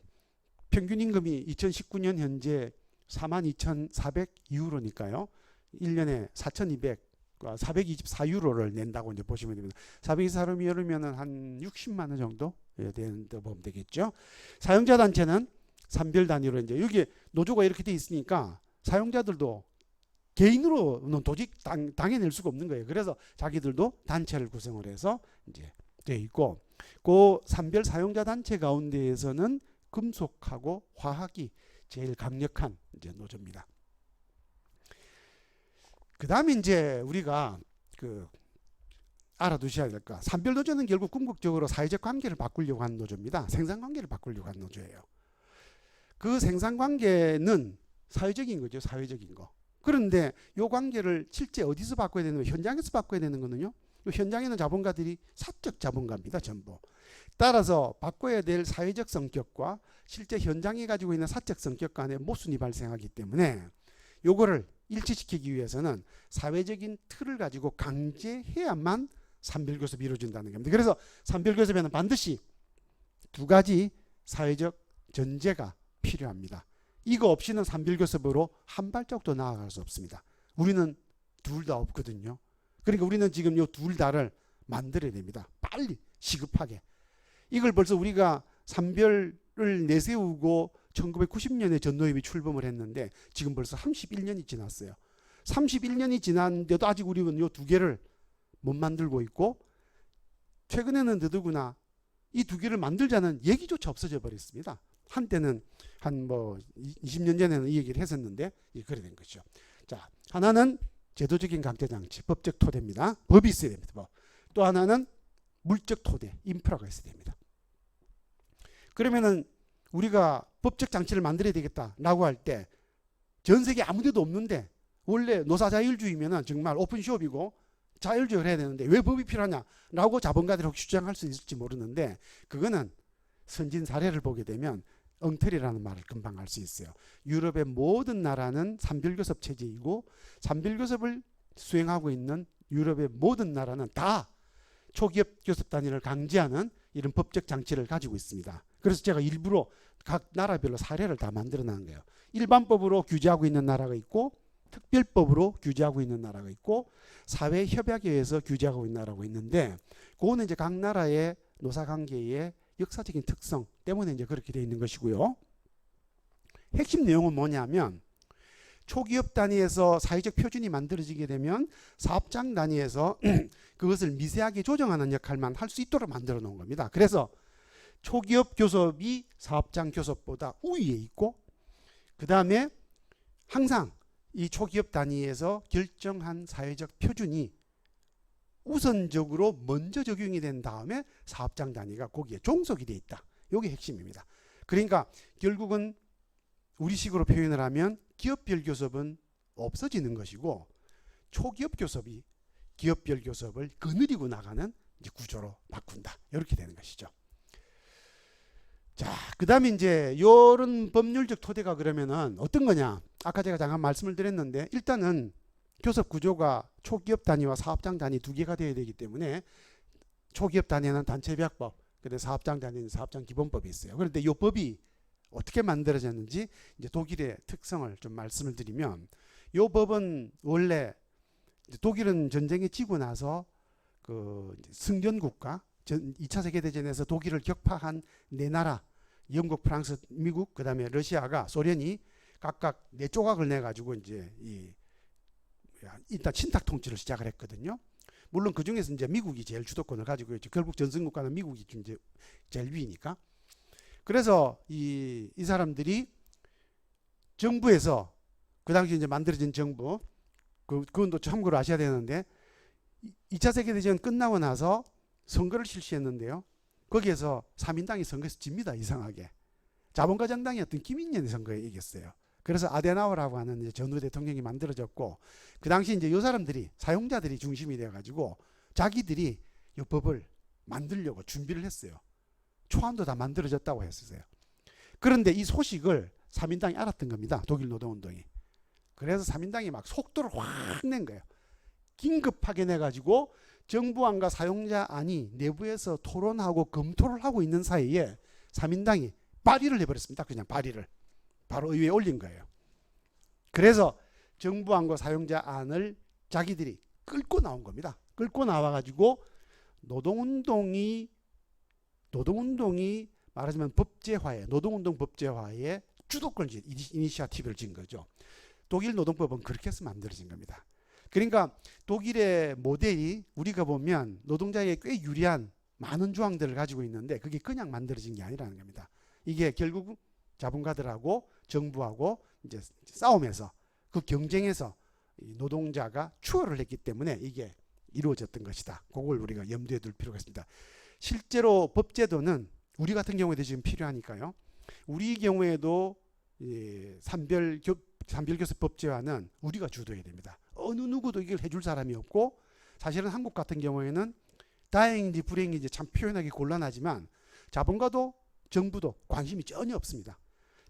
Speaker 1: 평균 임금이 2019년 현재 42,400유로니까요. 1년에 424유로를 낸다고 이제 보시면 됩니다. 424유로면은 한 60만 원 정도 된다고 보면 되겠죠. 사용자 단체는 산별 단위로 이제 여기 노조가 이렇게 돼 있으니까 사용자들도 개인으로는 도저히 당해낼 수가 없는 거예요. 그래서 자기들도 단체를 구성을 해서 이제 돼 있고 그 산별 사용자 단체 가운데에서는 금속하고 화학이 제일 강력한 이제 노조입니다. 그 다음에 이제 우리가 그 알아두셔야 될까. 산별 노조는 결국 궁극적으로 사회적 관계를 바꾸려고 하는 노조입니다. 생산 관계를 바꾸려고 하는 노조예요. 그 생산 관계는 사회적인 거죠. 사회적인 거. 그런데 이 관계를 실제 어디서 바꿔야 되는 거예요? 현장에서 바꿔야 되는 거는요. 현장에는 자본가들이 사적 자본가입니다. 전부. 따라서 바꿔야 될 사회적 성격과 실제 현장에 가지고 있는 사적 성격 간의 모순이 발생하기 때문에 요거를 일치시키기 위해서는 사회적인 틀을 가지고 강제해야만 산별교섭이 이루어진다는 겁니다. 그래서 산별교섭에는 반드시 두 가지 사회적 전제가 필요합니다. 이거 없이는 산별교섭으로 한 발짝도 나아갈 수 없습니다. 우리는 둘 다 없거든요. 그러니까 우리는 지금 요 둘 다를 만들어야 됩니다. 빨리 시급하게. 이걸 벌써 우리가 산별을 내세우고 1990년에 전노협이 출범을 했는데 지금 벌써 31년이 지났어요. 31년이 지났는데도 아직 우리는 요 두 개를 못 만들고 있고 최근에는 더더구나 이 두 개를 만들자는 얘기조차 없어져 버렸습니다. 한때는 한 뭐 20년 전에는 이 얘기를 했었는데 그래 된 거죠. 자, 하나는 제도적인 강대장치, 법적 토대입니다. 법이 있어야 됩니다. 뭐. 또 하나는 물적 토대, 인프라가 있어야 됩니다. 그러면은 우리가 법적 장치를 만들어야 되겠다라고 할 때 전 세계 아무 데도 없는데 원래 노사자율주의면은 정말 오픈시업이고 자율주의를 해야 되는데 왜 법이 필요하냐라고 자본가들이 혹시 주장할 수 있을지 모르는데 그거는 선진 사례를 보게 되면 엉터리라는 말을 금방 알 수 있어요. 유럽의 모든 나라는 산별교섭 체제이고 산별교섭을 수행하고 있는 유럽의 모든 나라는 다 초기업 교섭 단위를 강제하는 이런 법적 장치를 가지고 있습니다. 그래서 제가 일부러 각 나라별로 사례를 다 만들어 놓은 거예요. 일반법으로 규제하고 있는 나라가 있고 특별법으로 규제하고 있는 나라가 있고 사회협약에 의해서 규제하고 있는 나라가 있는데 그거는 이제 각 나라의 노사관계의 역사적인 특성 때문에 이제 그렇게 되어 있는 것이고요. 핵심 내용은 뭐냐면 초기업 단위에서 사회적 표준이 만들어지게 되면 사업장 단위에서 그것을 미세하게 조정하는 역할만 할 수 있도록 만들어 놓은 겁니다. 그래서 초기업 교섭이 사업장 교섭보다 우위에 있고 그 다음에 항상 이 초기업 단위에서 결정한 사회적 표준이 우선적으로 먼저 적용이 된 다음에 사업장 단위가 거기에 종속이 돼 있다. 이게 핵심입니다. 그러니까 결국은 우리식으로 표현을 하면 기업별 교섭은 없어지는 것이고 초기업 교섭이 기업별 교섭을 거느리고 나가는 이제 구조로 바꾼다. 이렇게 되는 것이죠. 자, 그 다음에 이제 이런 법률적 토대가 그러면은 어떤 거냐? 아까 제가 잠깐 말씀을 드렸는데 일단은 교섭 구조가 초기업 단위와 사업장 단위 두 개가 되어야 되기 때문에 초기업 단위는 단체협약법, 그런데 사업장 단위는 사업장 기본법이 있어요. 그런데 이 법이 어떻게 만들어졌는지 이제 독일의 특성을 좀 말씀을 드리면 이 법은 원래 독일은 전쟁에 지고 나서 그 승전국가 2차 세계대전에서 독일을 격파한 네 나라 영국, 프랑스, 미국, 그 다음에 러시아가 소련이 각각 네 조각을 내 가지고 이제 일단 친탁 통치를 시작을 했거든요. 물론 그 중에서 이제 미국이 제일 주도권을 가지고 있죠. 결국 전승국가는 미국이 이제 제일 위니까. 그래서 이 사람들이 정부에서 그 당시 이제 만들어진 정부 그건 또 참고로 아셔야 되는데 2차 세계대전 끝나고 나서 선거를 실시했는데요. 거기에서 3인당이 선거에서 집니다. 이상하게. 자본가 정당이었던 김인년이 선거에 이겼어요. 그래서 아데나우어라고 하는 이제 전후 대통령이 만들어졌고 그 당시 이제 이 사람들이 사용자들이 중심이 돼가지고 자기들이 이 법을 만들려고 준비를 했어요. 초안도 다 만들어졌다고 했었어요. 그런데 이 소식을 3인당이 알았던 겁니다. 독일 노동운동이. 그래서 3인당이 막 속도를 확 낸 거예요. 긴급하게 내가지고 정부안과 사용자안이 내부에서 토론하고 검토를 하고 있는 사이에 3인당이 발의를 해버렸습니다. 그냥 발의를. 바로 의회에 올린 거예요. 그래서 정부안과 사용자안을 자기들이 끌고 나온 겁니다. 끌고 나와가지고 노동운동이 말하자면 법제화에 노동운동 법제화에 주도권 이니시아티브를 진 거죠. 독일 노동법은 그렇게 해서 만들어진 겁니다. 그러니까 독일의 모델이 우리가 보면 노동자에게 꽤 유리한 많은 조항들을 가지고 있는데 그게 그냥 만들어진 게 아니라는 겁니다. 이게 결국 자본가들하고 정부하고 이제 싸움에서 그 경쟁에서 노동자가 추월을 했기 때문에 이게 이루어졌던 것이다. 그걸 우리가 염두에 둘 필요가 있습니다. 실제로 법제도는 우리 같은 경우에도 지금 필요하니까요. 우리 경우에도 산별교섭 법제화는 우리가 주도해야 됩니다. 어느 누구도 이걸 해줄 사람이 없고 사실은 한국 같은 경우에는 다행인지 불행인지 참 표현하기 곤란하지만 자본가도 정부도 관심이 전혀 없습니다.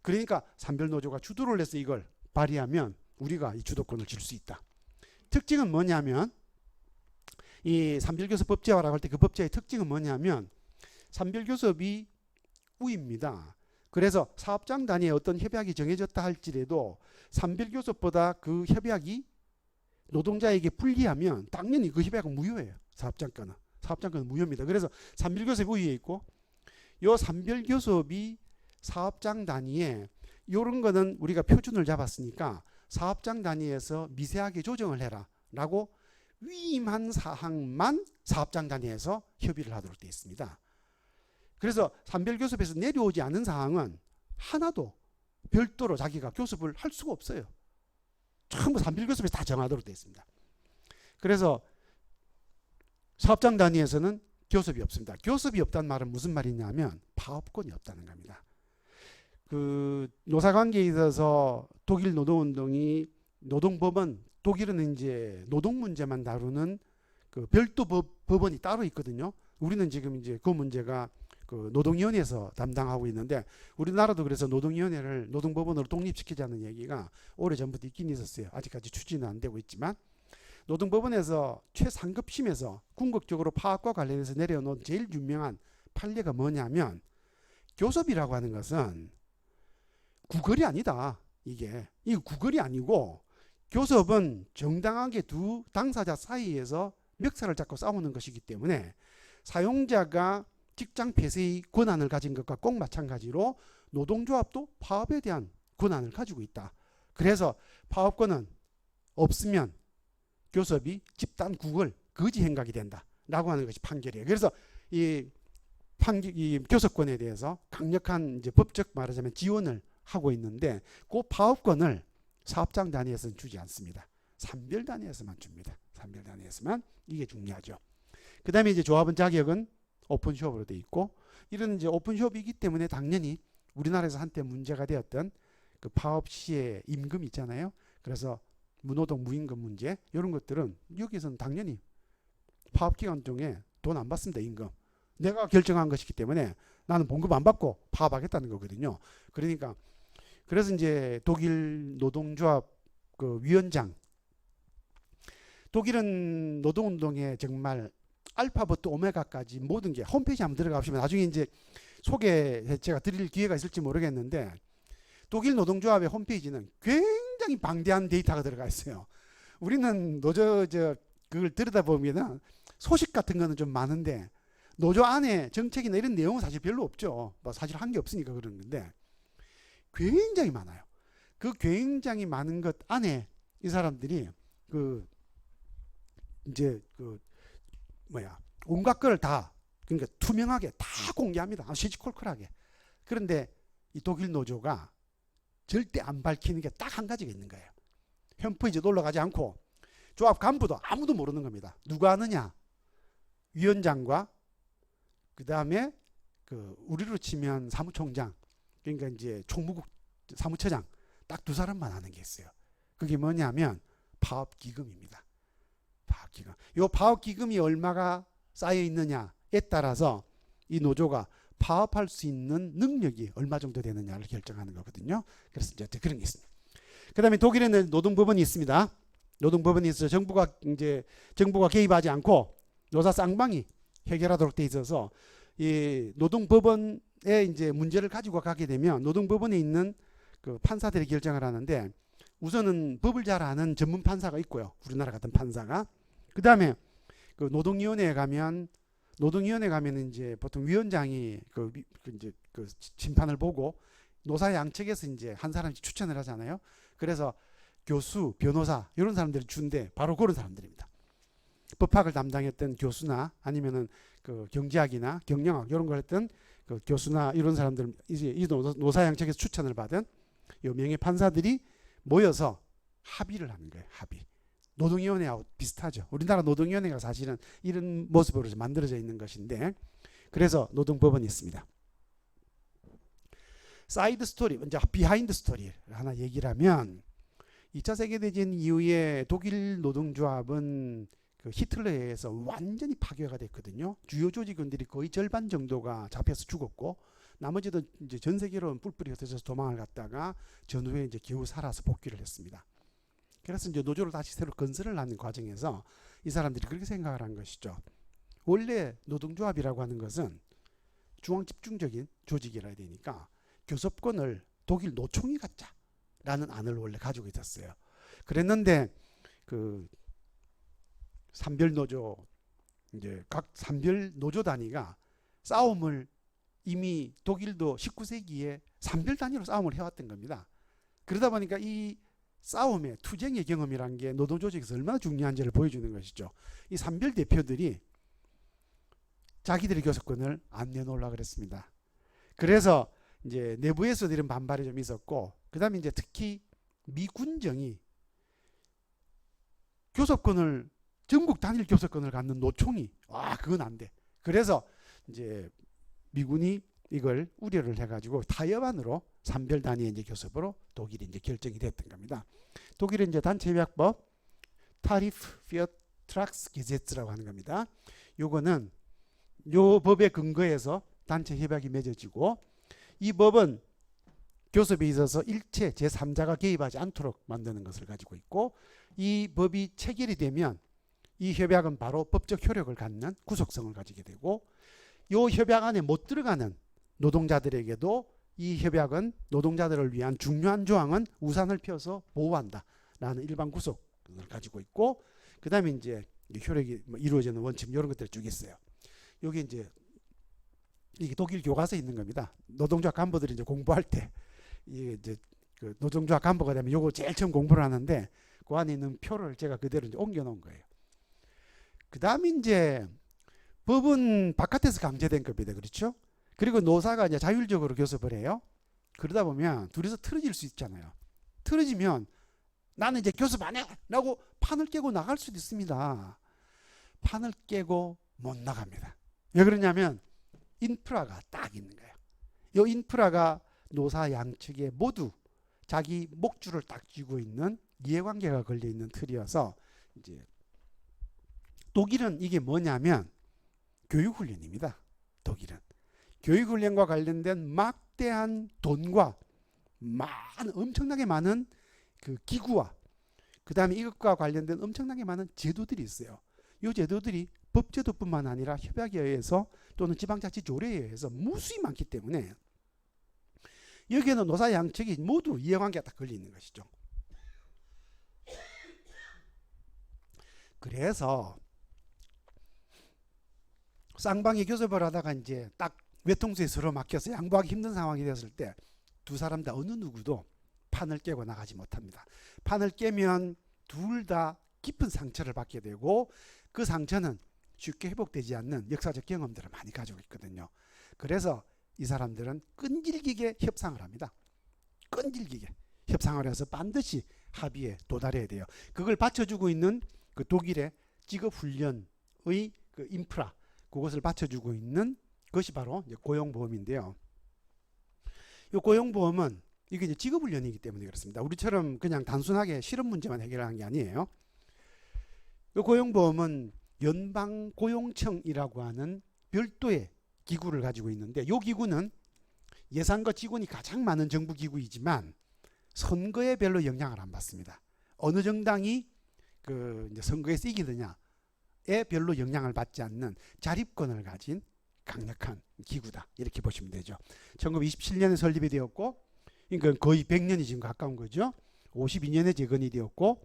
Speaker 1: 그러니까 산별노조가 주도를 해서 이걸 발의하면 우리가 이 주도권을 줄 수 있다. 특징은 뭐냐면 이 산별교섭 법제화라고 할 때 그 법제의 특징은 뭐냐면 산별교섭이 우위입니다. 그래서 사업장 단위의 어떤 협약이 정해졌다 할지라도 산별교섭보다 그 협약이 노동자에게 불리하면 당연히 그 협약은 무효예요. 사업장권은 무효입니다. 그래서 산별교섭이 우위에 있고 요 산별교섭이 사업장 단위에 이런 거는 우리가 표준을 잡았으니까 사업장 단위에서 미세하게 조정을 해라 라고 위임한 사항만 사업장 단위에서 협의를 하도록 되어 있습니다. 그래서 산별교섭에서 내려오지 않은 사항은 하나도 별도로 자기가 교섭을 할 수가 없어요. 전부 산별교섭에서 다 정하도록 되어 있습니다. 그래서 사업장 단위에서는 교섭이 없습니다. 교섭이 없다는 말은 무슨 말이냐면 파업권이 없다는 겁니다. 그 노사관계에 있어서 독일 노동운동이 노동법원, 독일은 이제 노동 문제만 다루는 그 별도 법원이 따로 있거든요. 우리는 지금 이제 그 문제가 그 노동위원회에서 담당하고 있는데, 우리나라도 그래서 노동위원회를 노동법원으로 독립시키자는 얘기가 오래전부터 있긴 있었어요. 아직까지 추진은 안 되고 있지만, 노동법원에서 최상급심에서 궁극적으로 파업과 관련해서 내려놓은 제일 유명한 판례가 뭐냐면, 교섭이라고 하는 것은 구걸이 아니다. 이게 구걸이 아니고, 교섭은 정당하게 두 당사자 사이에서 멱살을 잡고 싸우는 것이기 때문에 사용자가 직장 폐쇄의 권한을 가진 것과 꼭 마찬가지로 노동조합도 파업에 대한 권한을 가지고 있다. 그래서 파업권은 없으면 교섭이 집단 구걸, 거지 행각이 된다 라고 하는 것이 판결이에요. 그래서 이 교섭권에 대해서 강력한 이제 법적 말하자면 지원을 하고 있는데, 그 파업권을 사업장 단위에서는 주지 않습니다. 산별 단위에서만 줍니다. 산별 단위에서만. 이게 중요하죠. 그 다음에 이제 조합원 자격은 오픈숍으로 돼 있고, 이런 이제 오픈숍이기 때문에 당연히 우리나라에서 한때 문제가 되었던 그 파업 시의 임금 있잖아요. 그래서 무노동 무임금 문제, 이런 것들은 여기서는 당연히 파업 기간 중에 돈 안 받습니다. 임금. 내가 결정한 것이기 때문에 나는 봉급 안 받고 파업하겠다는 거거든요. 그러니까 그래서 이제 독일 노동조합 그 위원장, 독일은 노동운동에 정말 알파부터 오메가까지 모든 게 홈페이지 한번 들어가 보시면 나중에 이제 소개 제가 드릴 기회가 있을지 모르겠는데, 독일 노동조합의 홈페이지는 굉장히 방대한 데이터가 들어가 있어요. 우리는 노조 그걸 들여다보면 소식 같은 거는 좀 많은데, 노조 안에 정책이나 이런 내용은 사실 별로 없죠. 뭐 사실 한 게 없으니까 그런 건데, 굉장히 많아요. 그 굉장히 많은 것 안에 이 사람들이 그 이제 그 온갖 걸 다, 그러니까 투명하게 다 공개합니다. 시시콜콜하게. 그런데 이 독일 노조가 절대 안 밝히는 게 딱 한 가지가 있는 거예요. 홈페이지 놀러 가지 않고 조합 간부도 아무도 모르는 겁니다. 누가 아느냐? 위원장과 그 다음에 그 우리로 치면 사무총장, 그러니까 이제 총무국 사무처장, 딱 두 사람만 아는 게 있어요. 그게 뭐냐면 파업기금입니다. 파업기금. 이 파업기금이 얼마가 쌓여 있느냐에 따라서 이 노조가 파업할 수 있는 능력이 얼마 정도 되느냐를 결정하는 거거든요. 그래서 이제 그런 게 있습니다. 그 다음에 독일에는 노동법원이 있습니다. 노동법원이 있어서 정부가 개입하지 않고 노사 쌍방이 해결하도록 돼 있어서, 이 노동법원에 이제 문제를 가지고 가게 되면 노동법원에 있는 그 판사들이 결정을 하는데, 우선은 법을 잘 아는 전문 판사가 있고요. 우리나라 같은 판사가. 그 다음에 그 노동위원회에 가면 이제 보통 위원장이 이제 그 심판을 보고 노사 양측에서 이제 한 사람씩 추천을 하잖아요. 그래서 교수, 변호사 이런 사람들을 준대 바로 그런 사람들입니다. 법학을 담당했던 교수나 아니면은 그 경제학이나 경영학 이런 걸 했던 그 교수나 이런 사람들, 이제 이 노사 양측에서 추천을 받은 이 명예 판사들이 모여서 합의를 하는 거예요. 합의. 노동위원회하고 비슷하죠. 우리나라 노동위원회가 사실은 이런 모습으로 만들어져 있는 것인데, 그래서 노동법원이 있습니다. 사이드 스토리, 이제 비하인드 스토리를 하나 얘기를 하면, 2차 세계대전 이후에 독일 노동조합은 그 히틀러에 의해서 완전히 파괴가 됐거든요. 주요 조직원들이 거의 절반 정도가 잡혀서 죽었고, 나머지도 이제 전 세계로 뿔뿔이 흩어져서 도망을 갔다가 전후에 이제 겨우 살아서 복귀를 했습니다. 그래서 이제 노조를 다시 새로 건설을 하는 과정에서 이 사람들이 그렇게 생각을 한 것이죠. 원래 노동조합이라고 하는 것은 중앙 집중적인 조직이라 되니까 교섭권을 독일 노총이 갖자라는 안을 원래 가지고 있었어요. 그랬는데 그 산별 노조, 이제 각 산별 노조 단위가 싸움을 이미 독일도 19세기에 산별 단위로 싸움을 해왔던 겁니다. 그러다 보니까 이 싸움의 투쟁의 경험이란 게 노동조직에서 얼마나 중요한지를 보여주는 것이죠. 이 산별 대표들이 자기들의 교섭권을 안 내놓으려고 그랬습니다. 그래서 이제 내부에서도 이런 반발이 좀 있었고, 그다음에 이제 특히 미군정이 교섭권을 전국 단일 교섭권을 갖는 노총이 그건 안 돼. 그래서 이제 미군이 이걸 우려를 해가지고 타협안으로 산별 단위의 이제 교섭으로 독일이 이제 결정이 됐던 겁니다. 독일의 이제 단체 협약법 타리프 피어트락스 게제츠라고 하는 겁니다. 요거는 요 법에 근거해서 단체 협약이 맺어지고, 이 법은 교섭에 있어서 일체 제3자가 개입하지 않도록 만드는 것을 가지고 있고, 이 법이 체결이 되면 이 협약은 바로 법적 효력을 갖는 구속성을 가지게 되고, 이 협약 안에 못 들어가는 노동자들에게도 이 협약은 노동자들을 위한 중요한 조항은 우산을 펴서 보호한다 라는 일반 구속을 가지고 있고, 그 다음에 이제 효력이 이루어지는 원칙 이런 것들이 쭉 있어요. 여기 이제 이게 독일 교과서에 있는 겁니다. 노동조합 간부들이 이제 공부할 때 이게 이제 그 노동조합 간부가 되면 요거 제일 처음 공부를 하는데, 그 안에 있는 표를 제가 그대로 이제 옮겨 놓은 거예요. 그 다음에 이제 법은 바깥에서 강제된 겁니다. 그렇죠? 그리고 노사가 이제 자율적으로 교섭을 해요. 그러다 보면 둘이서 틀어질 수 있잖아요. 틀어지면 나는 이제 교섭 안 해! 라고 판을 깨고 나갈 수도 있습니다. 판을 깨고 못 나갑니다. 왜 그러냐면 인프라가 딱 있는 거예요. 이 인프라가 노사 양측에 모두 자기 목줄을 딱 쥐고 있는 이해관계가 걸려 있는 틀이어서, 이제 독일은 이게 뭐냐면 교육훈련입니다. 독일은 교육훈련과 관련된 막대한 돈과 엄청나게 많은 그 기구와 그 다음에 이것과 관련된 엄청나게 많은 제도들이 있어요. 이 제도들이 법제도뿐만 아니라 협약에 의해서 또는 지방자치 조례에 의해서 무수히 많기 때문에 여기에는 노사 양측이 모두 이해관계가 딱 걸려 있는 것이죠. 그래서 쌍방이 교섭을 하다가 이제 딱 외통수에 서로 막혀서 양보하기 힘든 상황이 됐을 때 두 사람 다 어느 누구도 판을 깨고 나가지 못합니다. 판을 깨면 둘 다 깊은 상처를 받게 되고, 그 상처는 쉽게 회복되지 않는 역사적 경험들을 많이 가지고 있거든요. 그래서 이 사람들은 끈질기게 협상을 합니다. 끈질기게 협상을 해서 반드시 합의에 도달해야 돼요. 그걸 받쳐주고 있는 그 독일의 직업훈련의 그 인프라, 그것을 받쳐주고 있는 것이 바로 이제 고용보험인데요. 이 고용보험은 이게 이제 직업훈련이기 때문에 그렇습니다. 우리처럼 그냥 단순하게 실업 문제만 해결하는 게 아니에요. 이 고용보험은 연방고용청이라고 하는 별도의 기구를 가지고 있는데, 이 기구는 예산과 직원이 가장 많은 정부 기구이지만 선거에 별로 영향을 안 받습니다. 어느 정당이 그 이제 선거에서 이기느냐에 별로 영향을 받지 않는 자립권을 가진 강력한 기구다, 이렇게 보시면 되죠. 1927년에 설립이 되었고, 그러니까 거의 100년이 지금 가까운 거죠. 52년에 재건이 되었고,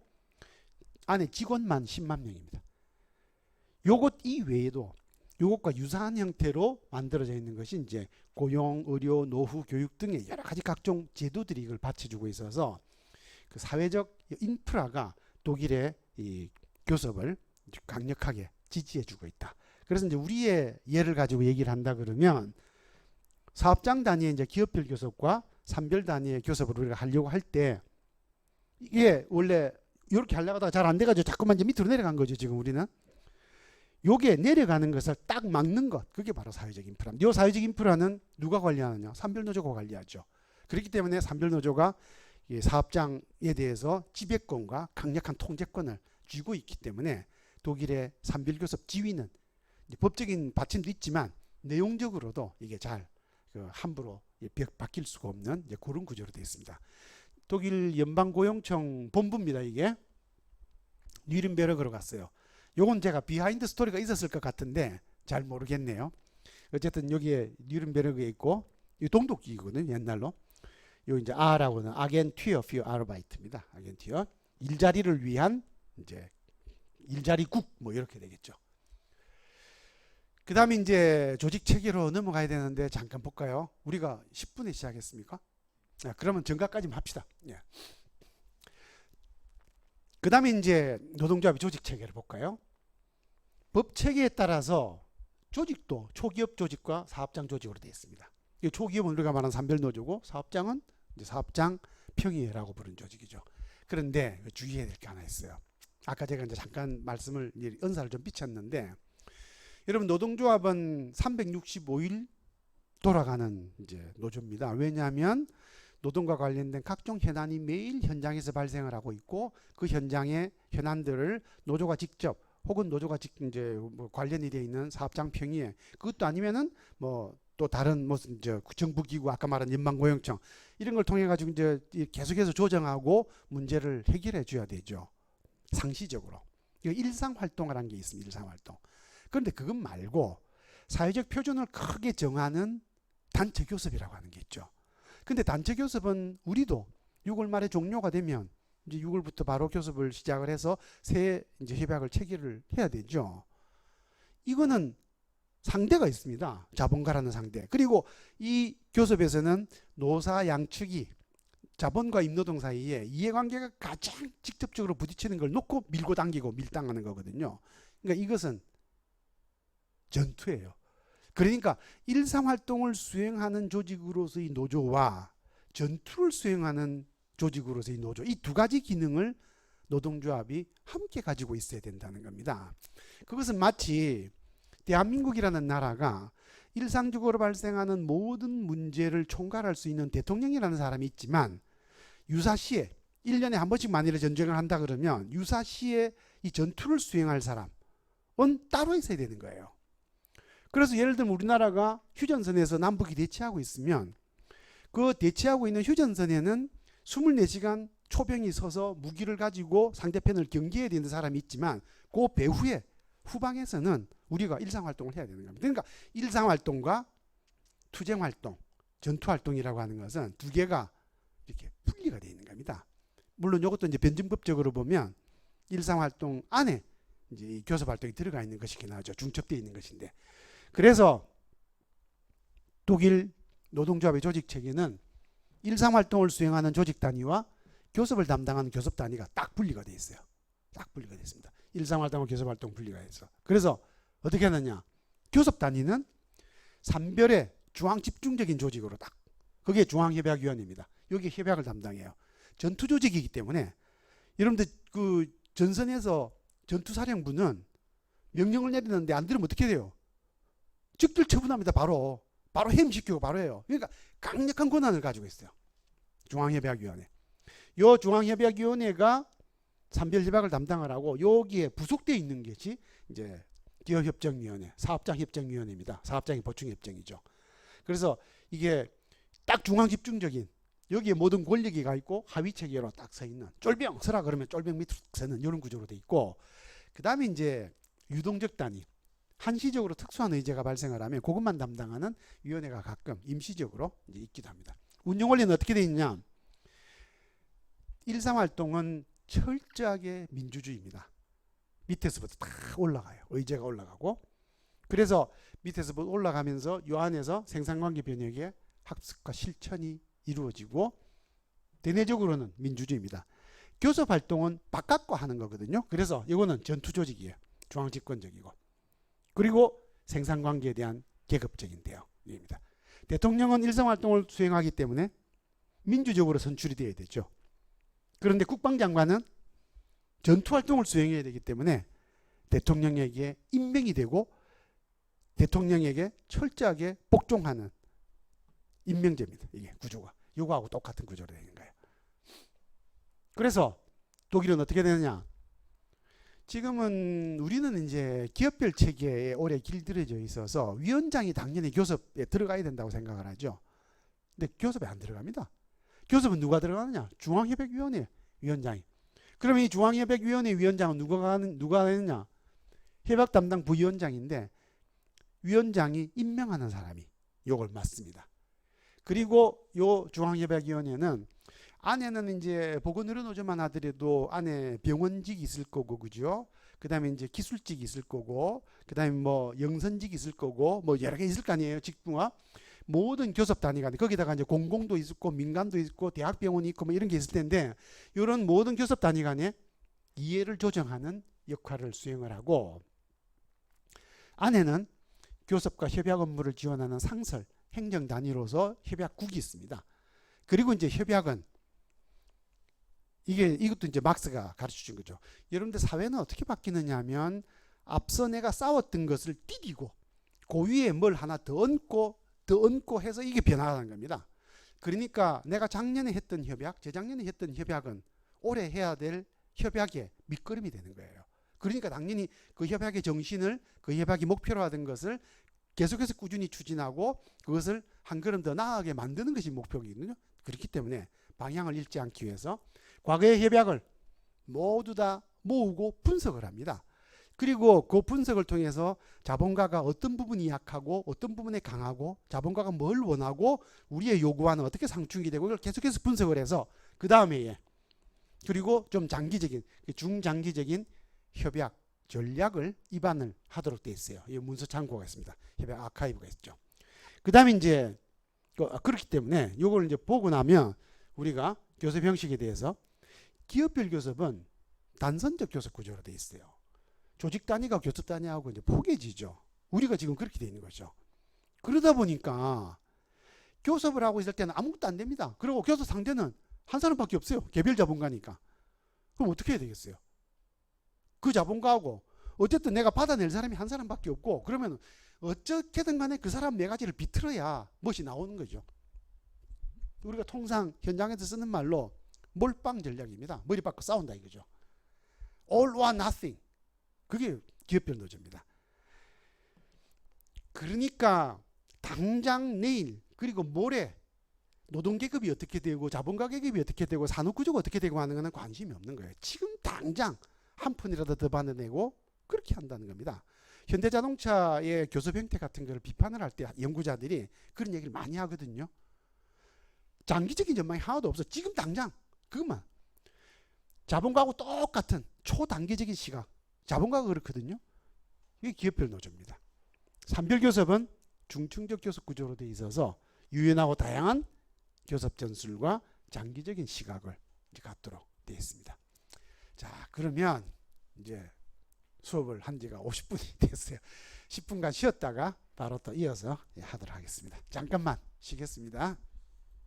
Speaker 1: 안에 직원만 10만 명입니다. 요것 이외에도 요것과 유사한 형태로 만들어져 있는 것이 이제 고용, 의료, 노후, 교육 등의 여러 가지 각종 제도들이 이걸 받쳐주고 있어서 그 사회적 인프라가 독일의 이 교섭을 강력하게 지지해주고 있다. 그래서 이제 우리의 예를 가지고 얘기를 한다 그러면, 사업장 단위의 이제 기업별 교섭과 산별 단위의 교섭을 우리가 하려고 할 때, 이게 원래 이렇게 하려고 하다가 잘 안 돼가지고 자꾸만 이제 밑으로 내려간 거죠. 지금 우리는 요게 내려가는 것을 딱 막는 것, 그게 바로 사회적 인프라입니다. 이 사회적 인프라는 누가 관리하느냐? 산별노조가 관리하죠. 그렇기 때문에 산별노조가 이 사업장에 대해서 지배권과 강력한 통제권을 쥐고 있기 때문에 독일의 산별교섭 지위는 법적인 받침도 있지만 내용적으로도 이게 잘 함부로 바뀔 수가 없는 그런 구조로 되어 있습니다. 독일 연방고용청 본부입니다. 이게 뉘른베르크로 갔어요. 요건 제가 비하인드 스토리가 있었을 것 같은데 잘 모르겠네요. 어쨌든 여기에 뉘른베르크에 있고, 이 동독기구거든요. 옛날로. 요 이제 R라고는 아겐튜어 für Arbeit입니다. 아겐튜어, 일자리를 위한 이제 일자리국 뭐 이렇게 되겠죠. 그 다음에 이제 조직 체계로 넘어가야 되는데 잠깐 볼까요? 우리가 10분에 시작했습니까? 그러면 정각까지만 합시다. 예. 그 다음에 이제 노동조합의 조직 체계를 볼까요? 법 체계에 따라서 조직도 초기업 조직과 사업장 조직으로 되어 있습니다. 이 초기업은 우리가 말하는 산별노조고 사업장은 이제 사업장 평의회라고 부르는 조직이죠. 그런데 주의해야 될 게 하나 있어요. 아까 제가 이제 잠깐 말씀을 언사를 좀 비쳤는데 여러분 노동조합은 365일 돌아가는 이제 노조입니다. 왜냐하면 노동과 관련된 각종 현안이 매일 현장에서 발생을 하고 있고 그 현장의 현안들을 노조가 직접 혹은 노조가 이제 뭐 관련이 되어 있는 사업장 평의회 그것도 아니면은 뭐 또 다른 무슨 정부기구 아까 말한 연방고용청 이런 걸 통해 가지고 이제 계속해서 조정하고 문제를 해결해 줘야 되죠. 상시적으로. 이거 일상 활동을 한 게 있습니다. 일상 활동. 그런데 그것 말고 사회적 표준을 크게 정하는 단체 교섭이라고 하는 게 있죠. 근데 단체 교섭은 우리도 6월 말에 종료가 되면 이제 6월부터 바로 교섭을 시작을 해서 새 이제 협약을 체결을 해야 되죠. 이거는 상대가 있습니다. 자본가라는 상대. 그리고 이 교섭에서는 노사 양측이 자본과 임노동 사이에 이해관계가 가장 직접적으로 부딪히는 걸 놓고 밀고 당기고 밀당하는 거거든요. 그러니까 이것은 전투예요. 그러니까 일상활동을 수행하는 조직으로서의 노조와 전투를 수행하는 조직으로서의 노조 이 두 가지 기능을 노동조합이 함께 가지고 있어야 된다는 겁니다. 그것은 마치 대한민국이라는 나라가 일상적으로 발생하는 모든 문제를 총괄할 수 있는 대통령이라는 사람이 있지만 유사시에 1년에 한 번씩 만일에 전쟁을 한다 그러면 유사시에 이 전투를 수행할 사람은 따로 있어야 되는 거예요. 그래서 예를 들면 우리나라가 휴전선에서 남북이 대치하고 있으면 그 대치하고 있는 휴전선에는 24시간 초병이 서서 무기를 가지고 상대편을 경계해야 되는 사람이 있지만 그 배후에 후방에서는 우리가 일상활동을 해야 되는 겁니다. 그러니까 일상활동과 투쟁활동, 전투활동이라고 하는 것은 두 개가 이렇게 분리가 되어 있는 겁니다. 물론 이것도 이제 변증법적으로 보면 일상활동 안에 이제 이 교섭활동이 들어가 있는 것이긴 하죠. 중첩되어 있는 것인데. 그래서 독일 노동조합의 조직 체계는 일상활동을 수행하는 조직 단위와 교섭을 담당하는 교섭 단위가 딱 분리가 되어 있어요. 딱 분리가 되어 있습니다. 일상활동과 교섭활동 분리가 해서. 그래서 어떻게 하느냐. 교섭 단위는 산별의 중앙 집중적인 조직으로 딱. 그게 중앙협약위원회입니다. 여기 협약을 담당해요. 전투 조직이기 때문에 여러분들 그 전선에서 전투사령부는 명령을 내리는데 안 들으면 어떻게 돼요? 즉들 처분합니다. 바로 해임시키고 바로 해요. 그러니까 강력한 권한을 가지고 있어요. 중앙협약위원회. 요 중앙협약위원회가 산별협약을 담당을 하고 여기에 부속되어 있는 것이 이제 기업협정위원회, 사업장협정위원회입니다. 사업장의 보충협정이죠. 그래서 이게 딱 중앙집중적인 여기에 모든 권력이 가 있고 하위체계로 딱 서 있는 쫄병 서라 그러면 쫄병 밑으로 서는 이런 구조로 돼 있고 그 다음에 이제 유동적 단위 한시적으로 특수한 의제가 발생을 하면 그것만 담당하는 위원회가 가끔 임시적으로 이제 있기도 합니다. 운영 원리는 어떻게 되어 있냐? 일상활동은 철저하게 민주주의입니다. 밑에서부터 다 올라가요. 의제가 올라가고 그래서 밑에서부터 올라가면서 요 안에서 생산관계 변혁의 학습과 실천이 이루어지고 대내적으로는 민주주의입니다. 교섭활동은 바깥과 하는 거거든요. 그래서 이거는 전투조직이에요. 중앙집권적이고 그리고 생산관계에 대한 계급적인 대응입니다. 대통령은 일상활동을 수행하기 때문에 민주적으로 선출이 되어야 되죠. 그런데 국방장관은 전투활동을 수행해야 되기 때문에 대통령에게 임명이 되고 대통령에게 철저하게 복종하는 임명제입니다. 이게 구조가. 이거하고 똑같은 구조로 되는 거예요. 그래서 독일은 어떻게 되느냐? 지금은 우리는 이제 기업별 체계에 오래 길들여져 있어서 위원장이 당연히 교섭에 들어가야 된다고 생각을 하죠. 근데 교섭에 안 들어갑니다. 교섭은 누가 들어가느냐? 중앙협약위원회 위원장이. 그러면 이 중앙협약위원회 위원장은 누가 하느냐? 협약 담당 부위원장인데 위원장이 임명하는 사람이 요걸 맡습니다. 그리고 요 중앙협약위원회는 안에는 이제 보건의료노조만 하더라도 안에 병원직이 있을 거고 그죠? 그다음에 이제 기술직이 있을 거고 그다음에 뭐 영선직이 있을 거고 뭐 여러 개 있을 거 아니에요. 직무와 모든 교섭 단위가 거기다가 이제 공공도 있고 민간도 있고 대학병원이 있고 뭐 이런 게 있을 텐데 이런 모든 교섭 단위 간에 이해를 조정하는 역할을 수행을 하고 안에는 교섭과 협약 업무를 지원하는 상설, 행정 단위로서 협약국이 있습니다. 그리고 이제 협약은 이것도 이제 막스가 가르쳐 준 거죠. 여러분들 사회는 어떻게 바뀌느냐 하면 앞서 내가 싸웠던 것을 디디고 그 위에 뭘 하나 더 얹고 해서 이게 변화하는 겁니다. 그러니까 내가 작년에 했던 협약, 재작년에 했던 협약은 올해 해야 될 협약의 밑거름이 되는 거예요. 그러니까 당연히 그 협약의 정신을, 그 협약이 목표로 하던 것을 계속해서 꾸준히 추진하고 그것을 한 걸음 더 나아가게 만드는 것이 목표거든요. 그렇기 때문에 방향을 잃지 않기 위해서 과거의 협약을 모두 다 모으고 분석을 합니다. 그리고 그 분석을 통해서 자본가가 어떤 부분이 약하고 어떤 부분에 강하고 자본가가 뭘 원하고 우리의 요구와는 어떻게 상충이 되고 이걸 계속해서 분석을 해서 그 다음에 그리고 좀 장기적인 중장기적인 협약 전략을 입안을 하도록 되어 있어요. 이 문서 창고가 있습니다. 협약 아카이브가 있죠. 그 다음에 이제 그렇기 때문에 이걸 이제 보고 나면 우리가 교섭 형식에 대해서 기업별 교섭은 단선적 교섭 구조로 되어 있어요. 조직 단위가 교섭 단위하고 이제 포개지죠. 우리가 지금 그렇게 되어 있는 거죠. 그러다 보니까 교섭을 하고 있을 때는 아무것도 안 됩니다. 그리고 교섭 상대는 한 사람밖에 없어요. 개별 자본가니까. 그럼 어떻게 해야 되겠어요? 그 자본가하고 어쨌든 내가 받아낼 사람이 한 사람밖에 없고 그러면 어떻게든 간에 그 사람 네 가지를 비틀어야 멋이 나오는 거죠. 우리가 통상 현장에서 쓰는 말로 몰빵 전략입니다. 머리 박고 싸운다 이거죠. All or nothing. 그게 기업별 노조입니다. 그러니까 당장 내일 그리고 모레 노동계급이 어떻게 되고 자본가 계급이 어떻게 되고 산업구조가 어떻게 되고 하는 것은 관심이 없는 거예요. 지금 당장 한 푼이라도 더 받아내고 그렇게 한다는 겁니다. 현대자동차의 교섭 형태 같은 걸 비판을 할 때 연구자들이 그런 얘기를 많이 하거든요. 장기적인 전망이 하나도 없어. 지금 당장 그것만. 자본가하고 똑같은 초단계적인 시각. 자본가가 그렇거든요. 이게 기업별 노조입니다. 산별 교섭은 중층적 교섭 구조로 되어 있어서 유연하고 다양한 교섭 전술과 장기적인 시각을 갖도록 되어 있습니다. 자, 그러면 이제 수업을 한 지가 50분이 됐어요. 10분간 쉬었다가 바로 또 이어서 하도록 하겠습니다. 잠깐만 쉬겠습니다.